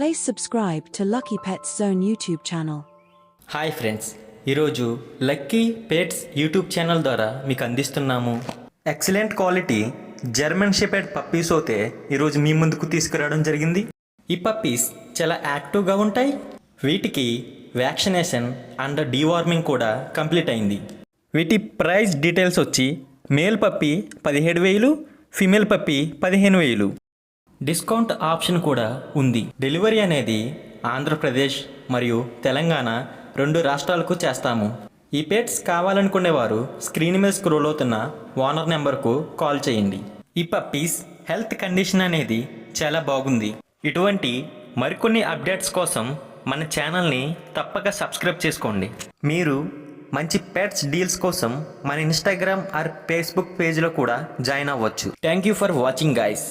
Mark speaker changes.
Speaker 1: Please subscribe to Lucky Pets Zone YouTube channel.
Speaker 2: Hi friends, ఈరోజు lucky pets YouTube channel ద్వారా మీకు అందిస్తున్నాము excellent quality German shepherd puppies అయితే ఈరోజు మీ ముందుకు తీసుకురావడం జరిగింది. ఈ పప్పీస్ చాలా యాక్టివ్గా ఉంటాయి. వీటికి వ్యాక్సినేషన్ అండ్ డీవార్మింగ్ కూడా కంప్లీట్ అయింది. వీటి ప్రైస్ డీటెయిల్స్ వచ్చి male puppy 17,000, female puppy 15,000. Discount option కూడా ఉంది. డెలివరీ అనేది ఆంధ్రప్రదేశ్ మరియు తెలంగాణ 2 రాష్ట్రాలకు చేస్తాము. ఈ పెట్స్ కావాలనుకునేవారు స్క్రీన్ మీద స్క్రోల్ అవుతున్న ఓనర్ నెంబర్కు కాల్ చేయండి. ఈ పప్పీస్ హెల్త్ కండిషన్ అనేది చాలా బాగుంది. ఇటువంటి మరికొన్ని అప్డేట్స్ కోసం మన ఛానల్ని తప్పక సబ్స్క్రైబ్ చేసుకోండి. మీరు మంచి పెట్స్ డీల్స్ కోసం మన ఇన్స్టాగ్రామ్ ఆర్ ఫేస్బుక్ పేజ్లో కూడా జాయిన్ అవ్వచ్చు. Thank you for watching guys.